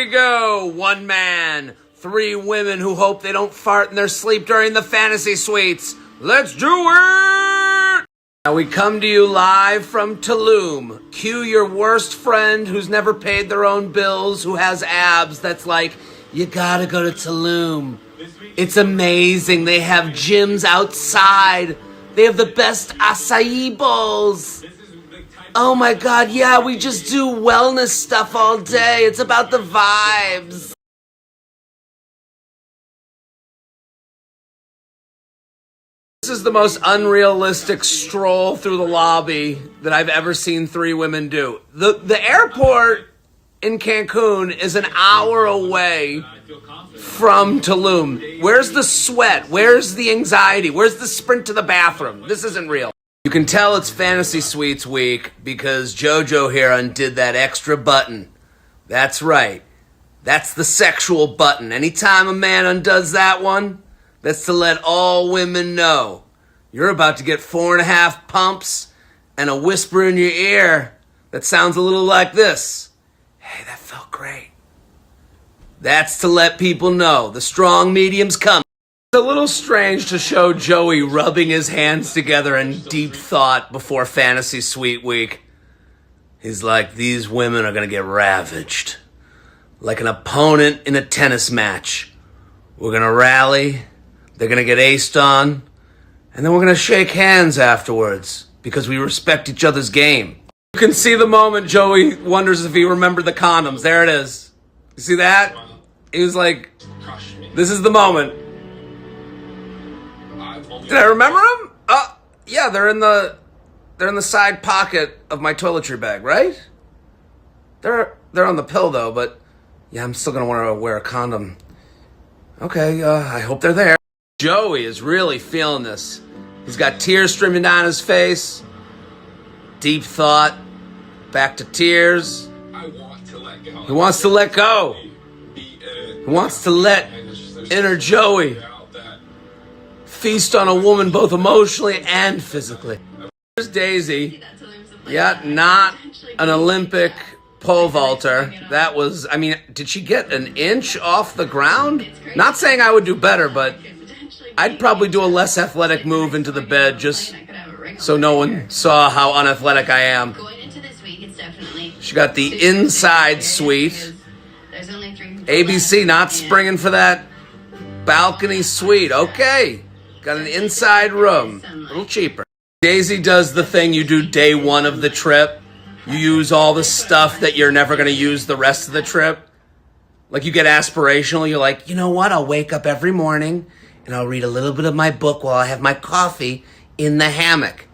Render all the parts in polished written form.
we go. One man, three women who hope they don't fart in their sleep during the fantasy suites. Let's do it! Now we come to you live from Tulum. Cue your worst friend who's never paid their own bills, who has abs, that's like, you gotta go to Tulum. It's amazing. They have gyms outside. They have the best acai bowls. Oh my God, yeah, we just do wellness stuff all day. It's about the vibes. This is the most unrealistic stroll through the lobby that I've ever seen three women do. The airport in Cancun is an hour away from Tulum. Where's the sweat? Where's the anxiety? Where's the sprint to the bathroom? This isn't real. You can tell it's Fantasy Suites week because JoJo here undid that extra button. That's right. That's the sexual button. Anytime a man undoes that one, that's to let all women know you're about to get 4.5 pumps and a whisper in your ear that sounds a little like this. Hey, that felt great. That's to let people know the strong medium's coming. It's a little strange to show Joey rubbing his hands together in deep thought before Fantasy Suite Week. He's like, these women are going to get ravaged. Like an opponent in a tennis match. We're going to rally, they're going to get aced on, and then we're going to shake hands afterwards because we respect each other's game. You can see the moment Joey wonders if he remembered the condoms. There it is. You see that? He was like, this is the moment. Did I remember them? Yeah, they're in the side pocket of my toiletry bag, right? They're on the pill though, but yeah, I'm still gonna want to wear a condom. Okay, I hope they're there. Joey is really feeling this. He's got tears streaming down his face. Deep thought. Back to tears. He wants to let go. He wants to let inner Joey feast on a woman both emotionally and physically. Here's Daisy. Yeah, not an Olympic pole vaulter. That was, I mean, did she get an inch off the ground? Not saying I would do better, but I'd probably do a less athletic move into the bed just so no one saw how unathletic I am. She got the inside suite. ABC not springing for that balcony suite. Okay. Got an inside room. A little cheaper. Daisy does the thing you do day one of the trip. You use all the stuff that you're never going to use the rest of the trip. Like you get aspirational. You're like, you know what? I'll wake up every morning and I'll read a little bit of my book while I have my coffee in the hammock.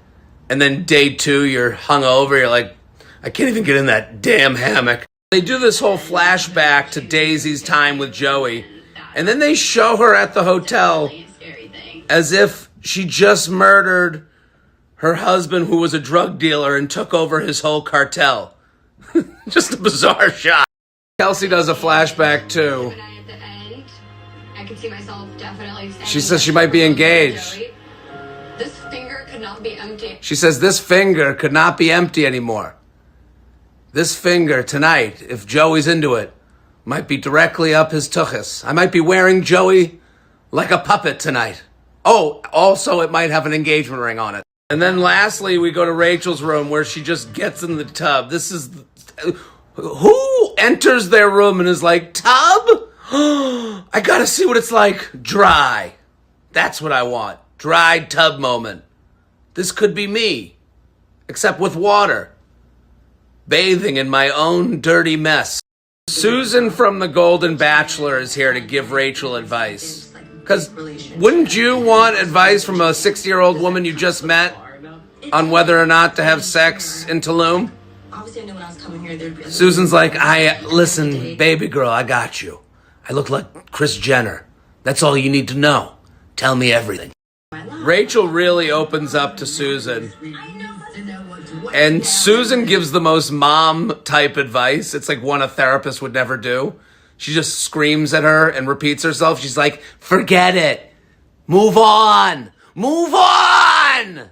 And then day two, you're hungover. You're like, I can't even get in that damn hammock. They do this whole flashback to Daisy's time with Joey. And then they show her at the hotel as if she just murdered her husband who was a drug dealer and took over his whole cartel. Just a bizarre shot. Kelsey does a flashback too. She says she might be engaged. This finger could not be empty. She says this finger could not be empty anymore. This finger tonight, if Joey's into it, might be directly up his tuchus. I might be wearing Joey like a puppet tonight. Oh, also it might have an engagement ring on it. And then lastly, we go to Rachel's room where she just gets in the tub. This is... Who enters their room and is like, tub? I gotta see what it's like dry. That's what I want. Dry tub moment. This could be me, except with water. Bathing in my own dirty mess. Susan from the Golden Bachelor is here to give Rachel advice. Because wouldn't you want advice from a 60-year-old woman you just met on whether or not to have sex in Tulum? Susan's like, listen, baby girl, I got you. I look like Kris Jenner. That's all you need to know. Tell me everything. Rachel really opens up to Susan. And Susan gives the most mom-type advice. It's like one a therapist would never do. She just screams at her and repeats herself. She's like, forget it. Move on. Move on.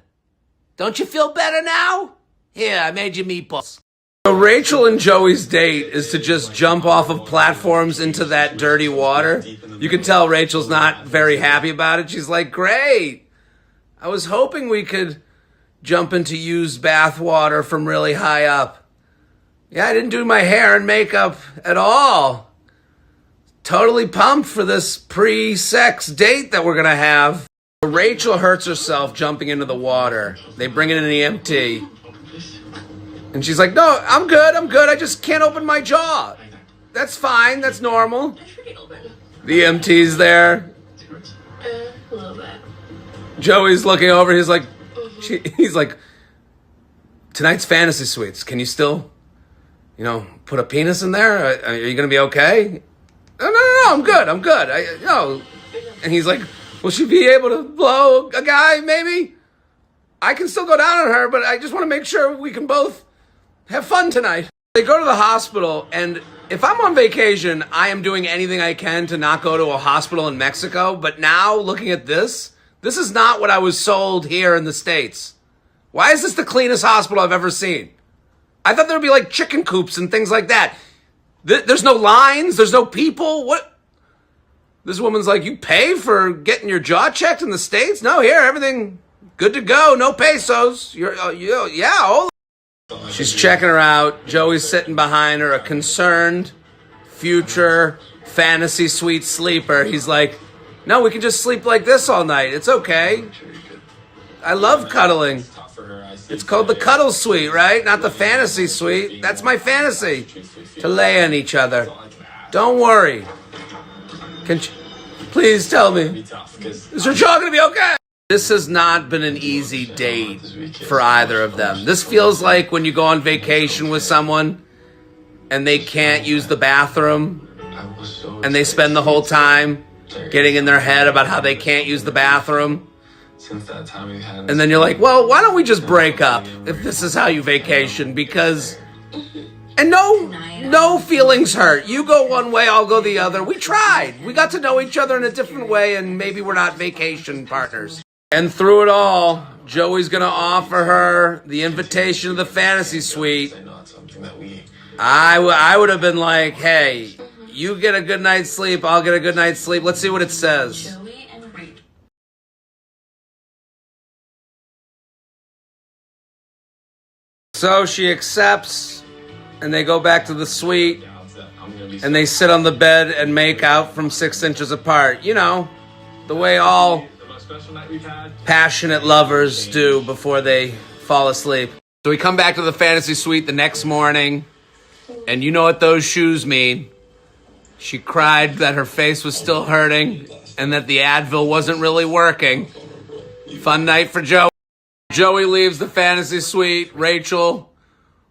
Don't you feel better now? Here, I made you meatballs. So Rachel and Joey's date is to just jump off of platforms into that dirty water. You can tell Rachel's not very happy about it. She's like, great. I was hoping we could jump into used bath water from really high up. Yeah, I didn't do my hair and makeup at all. Totally pumped for this pre-sex date that we're going to have. Rachel hurts herself jumping into the water. They bring it in the EMT. And she's like, no, I'm good. I just can't open my jaw. That's fine. That's normal. The EMT's there. A little bit. Joey's looking over. He's like, tonight's fantasy suites. Can you still, put a penis in there? Are you going to be okay? No, I'm good. And he's like, will she be able to blow a guy, maybe? I can still go down on her, but I just want to make sure we can both have fun tonight. They go to the hospital, and if I'm on vacation, I am doing anything I can to not go to a hospital in Mexico. But now, looking at this is not what I was sold here in the States. Why is this the cleanest hospital I've ever seen? I thought there would be like chicken coops and things like that. There's no lines. There's no people. What? This woman's like, you pay for getting your jaw checked in the States? No, here, everything good to go. No pesos. She's checking her out. Joey's sitting behind her, a concerned future fantasy suite sleeper. He's like, no, we can just sleep like this all night. It's okay. I love cuddling. It's called the cuddle suite, right? Not the fantasy suite. That's my fantasy. To lay on each other. Don't worry. Please tell me. Is your jaw going to be okay? This has not been an easy date for either of them. This feels like when you go on vacation with someone and they can't use the bathroom and they spend the whole time getting in their head about how they can't use the bathroom. And then you're like, well, why don't we just break up if this is how you vacation? Because, and no feelings hurt. You go one way, I'll go the other. We tried. We got to know each other in a different way, and maybe we're not vacation partners. And through it all, Joey's going to offer her the invitation to the fantasy suite. I would have been like, hey, you get a good night's sleep, I'll get a good night's sleep. Let's see what it says. So she accepts, and they go back to the suite, and they sit on the bed and make out from 6 inches apart. You know, the way all passionate lovers do before they fall asleep. So we come back to the fantasy suite the next morning, and you know what those shoes mean. She cried that her face was still hurting, and that the Advil wasn't really working. Fun night for Joey. Joey leaves the fantasy suite. Rachel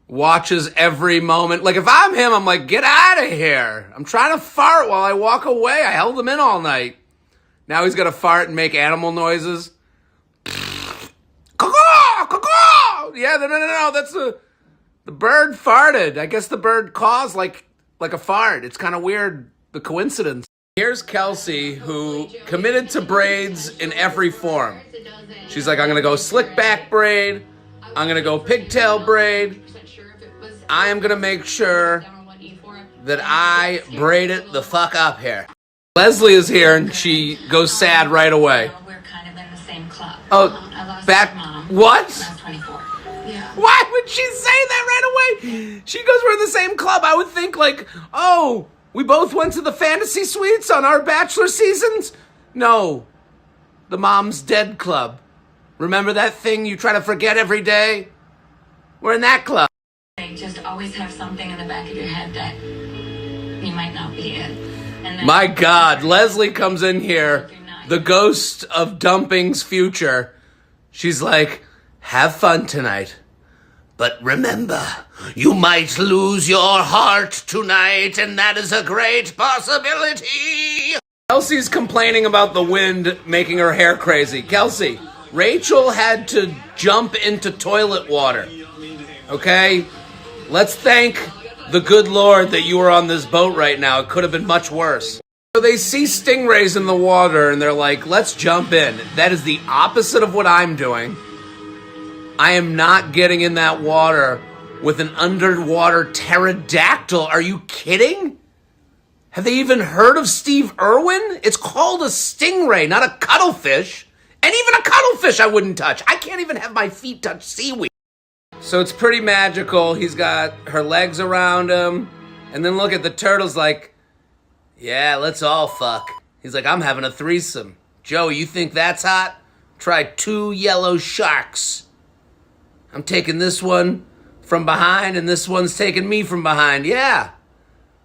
watches every moment. Like, if I'm him, I'm like, get out of here. I'm trying to fart while I walk away. I held him in all night. Now he's got to fart and make animal noises. Caw-caw! Caw-caw! Yeah, no. That's the bird farted. I guess the bird caws like a fart. It's kind of weird, the coincidence. Here's Kelsey, who committed to braids in every form. She's like, I'm going to go slick back braid. I'm going to go pigtail braid. I am going to make sure that I braid it the fuck up here. Leslie is here, and she goes sad right away. We're kind of in the same club. Oh, what? I'm 24. Yeah. Why would she say that right away? She goes, we're in the same club. I would think like, oh, we both went to the fantasy suites on our Bachelor seasons? No. The Mom's Dead Club. Remember that thing you try to forget every day? We're in that club. They just always have something in the back of your head that you might not be in. And then My God, Leslie comes in here, the ghost of dumping's future. She's like, have fun tonight. But remember, you might lose your heart tonight, and that is a great possibility. Kelsey's complaining about the wind making her hair crazy. Kelsey, Rachel had to jump into toilet water. Okay? Let's thank the good Lord that you were on this boat right now. It could have been much worse. So they see stingrays in the water, and they're like, let's jump in. That is the opposite of what I'm doing. I am not getting in that water with an underwater pterodactyl. Are you kidding? Have they even heard of Steve Irwin? It's called a stingray, not a cuttlefish. And even a cuttlefish I wouldn't touch. I can't even have my feet touch seaweed. So it's pretty magical. He's got her legs around him. And then look at the turtle's like, yeah, let's all fuck. He's like, I'm having a threesome. Joey, you think that's hot? Try 2 yellow sharks. I'm taking this one from behind and this one's taking me from behind. Yeah,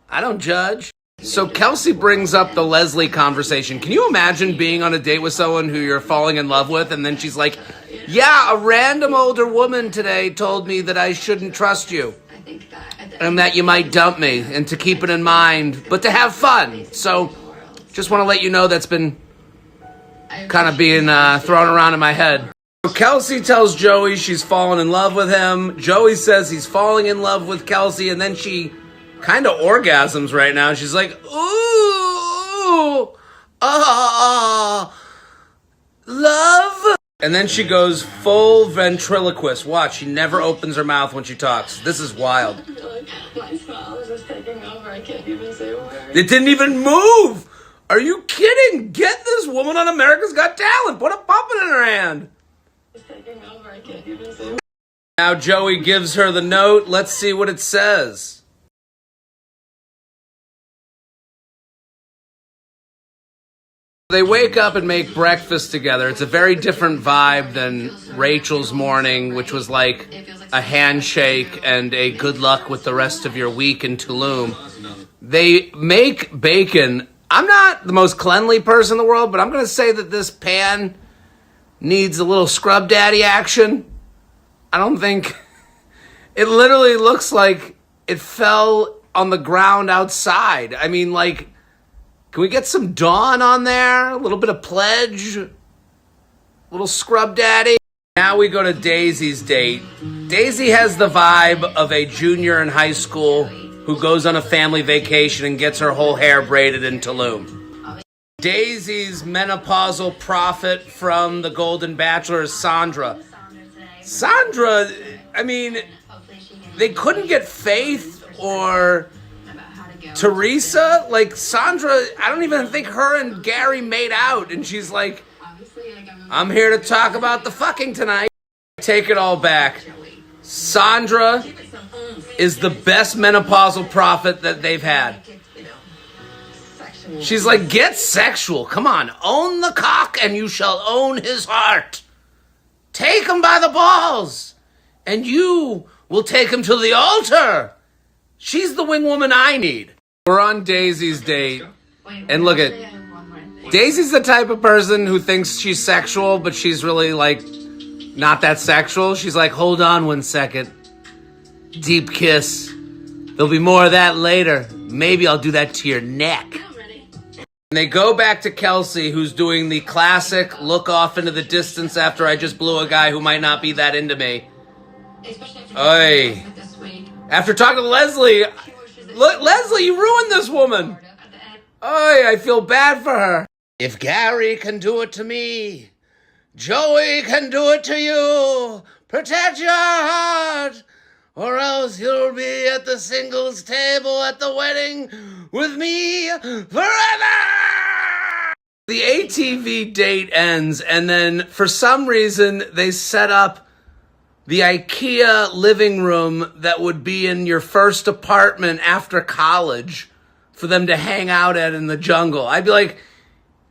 I don't judge. So Kelsey brings up the Leslie conversation. Can you imagine being on a date with someone who you're falling in love with and then she's like, yeah, a random older woman today told me that I shouldn't trust you and that you might dump me and to keep it in mind, but to have fun. So just want to let you know that's been kind of being thrown around in my head. So Kelsey tells Joey she's fallen in love with him. Joey says he's falling in love with Kelsey, and then she kind of orgasms right now. She's like, ooh, love. And then she goes full ventriloquist. Watch, she never opens her mouth when she talks. This is wild. I feel like my smile is just taking over. I can't even say a word. It didn't even move. Are you kidding? Get this woman on America's Got Talent. Put a puppet in her hand. It's taking over. I can't even say a word. Now Joey gives her the note. Let's see what it says. They wake up and make breakfast together. It's a very different vibe than Rachel's morning, which was like a handshake and a good luck with the rest of your week in Tulum. They make bacon. I'm not the most cleanly person in the world, but I'm going to say that this pan needs a little scrub daddy action. I don't think... It literally looks like it fell on the ground outside. I mean, like... Can we get some Dawn on there? A little bit of Pledge? A little Scrub Daddy? Now we go to Daisy's date. Daisy has the vibe of a junior in high school who goes on a family vacation and gets her whole hair braided in Tulum. Daisy's menopausal prophet from the Golden Bachelor is Sandra. Sandra, I mean, they couldn't get Faith or... Teresa, like Sandra, I don't even think her and Gary made out. And she's like, I'm here to talk about the fucking tonight. Take it all back. Sandra is the best menopausal prophet that they've had. She's like, get sexual. Come on, own the cock and you shall own his heart. Take him by the balls and you will take him to the altar. She's the wing woman I need. We're on Daisy's date, and look at... Daisy's the type of person who thinks she's sexual, but she's really, like, not that sexual. She's like, hold on 1 second. Deep kiss. There'll be more of that later. Maybe I'll do that to your neck. And they go back to Kelsey, who's doing the classic look off into the distance after I just blew a guy who might not be that into me. Oy. After talking to Leslie... Look, Leslie, you ruined this woman. Oh, I feel bad for her. If Gary can do it to me, Joey can do it to you. Protect your heart, or else you'll be at the singles table at the wedding with me forever. The ATV date ends, and then for some reason they set up the IKEA living room that would be in your first apartment after college for them to hang out at in the jungle. I'd be like,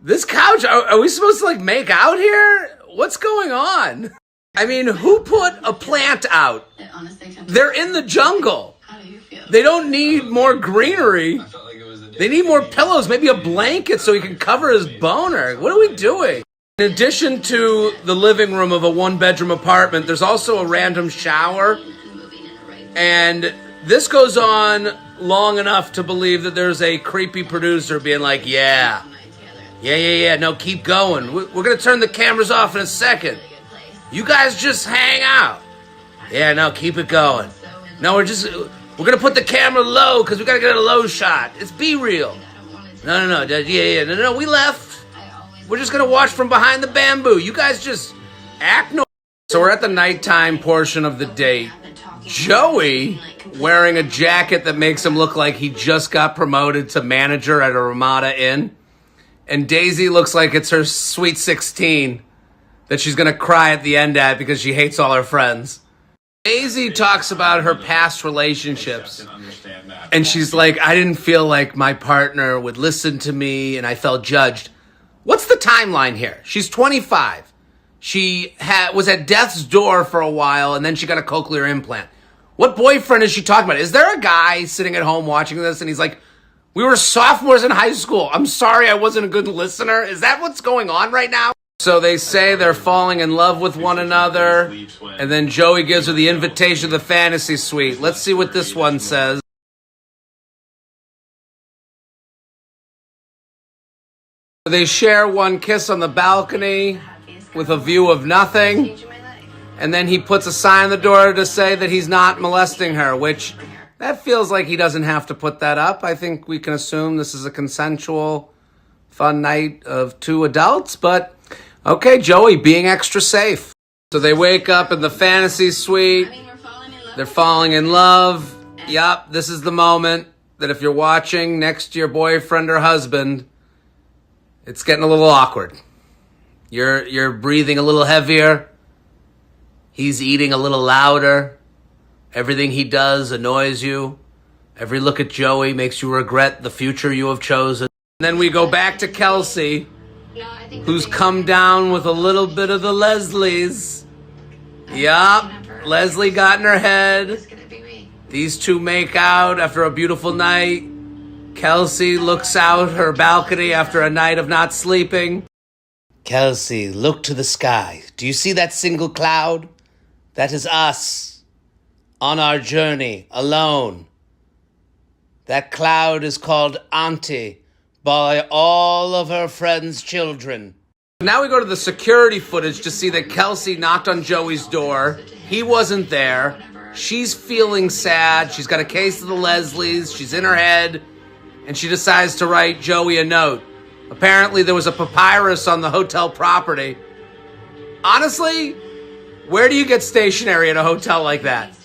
this couch, are we supposed to like make out here? What's going on? I mean, who put a plant out? They're in the jungle. How do you feel? They don't need more greenery. They need more pillows, maybe a blanket so he can cover his boner. What are we doing? In addition to the living room of a one-bedroom apartment, there's also a random shower. And this goes on long enough to believe that there's a creepy producer being like, yeah, no, keep going. We're going to turn the cameras off in a second. You guys just hang out. Yeah, no, keep it going. No, we're going to put the camera low because we got to get a low shot. It's Be Real. No, we left. We're just going to watch from behind the bamboo. You guys just act normal. So we're at the nighttime portion of the date. Joey, wearing a jacket that makes him look like he just got promoted to manager at a Ramada Inn. And Daisy looks like it's her sweet 16 that she's going to cry at the end at because she hates all her friends. Daisy talks about her past relationships. And she's like, I didn't feel like my partner would listen to me and I felt judged. What's the timeline here? She's 25. She was at death's door for a while, and then she got a cochlear implant. What boyfriend is she talking about? Is there a guy sitting at home watching this, and he's like, we were sophomores in high school. I'm sorry I wasn't a good listener. Is that what's going on right now? So they say they're falling in love with one another, and then Joey gives her the invitation to the fantasy suite. Let's see what this one says. They share one kiss on the balcony with a view of nothing, and then he puts a sign on the door to say that he's not molesting her, which that feels like he doesn't have to put that up. I think we can assume this is a consensual, fun night of two adults, but okay, Joey being extra safe. So they wake up in the fantasy suite. They're falling in love. Yup, this is the moment that if you're watching next to your boyfriend or husband, it's getting a little awkward. You're breathing a little heavier. He's eating a little louder. Everything he does annoys you. Every look at Joey makes you regret the future you have chosen. And then we go back to Kelsey, who's come down with a little bit of the Leslies. Yup, Leslie got in her head. These two make out after a beautiful night. Kelsey looks out her balcony after a night of not sleeping. Kelsey, look to the sky. Do you see that single cloud? That is us, on our journey, alone. That cloud is called Auntie, by all of her friends' children. Now we go to the security footage to see that Kelsey knocked on Joey's door. He wasn't there. She's feeling sad. She's got a case of the Leslies. She's in her head. And she decides to write Joey a note. Apparently there was a papyrus on the hotel property. Honestly, where do you get stationery at a hotel like that?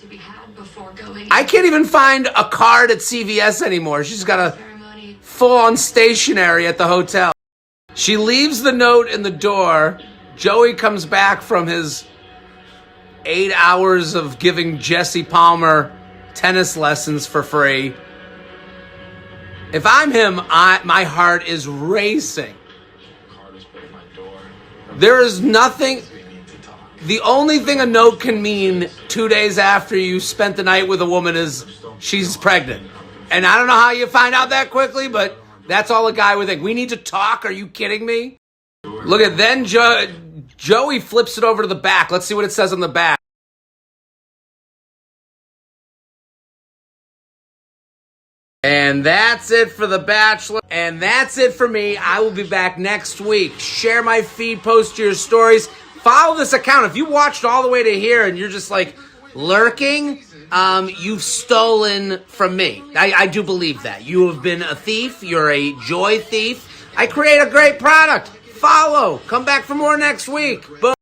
I can't even find a card at CVS anymore. She's got a full-on stationery at the hotel. She leaves the note in the door. Joey comes back from his 8 hours of giving Jesse Palmer tennis lessons for free. If I'm him, my heart is racing. There is nothing. The only thing a note can mean 2 days after you spent the night with a woman is she's pregnant. And I don't know how you find out that quickly, but that's all a guy would think. We need to talk. Are you kidding me? Look at then Joey flips it over to the back. Let's see what it says on the back. And that's it for The Bachelor. And that's it for me. I will be back next week. Share my feed, post your stories. Follow this account. If you watched all the way to here and you're just like lurking, you've stolen from me. I do believe that. You have been a thief. You're a joy thief. I create a great product. Follow. Come back for more next week. Boom.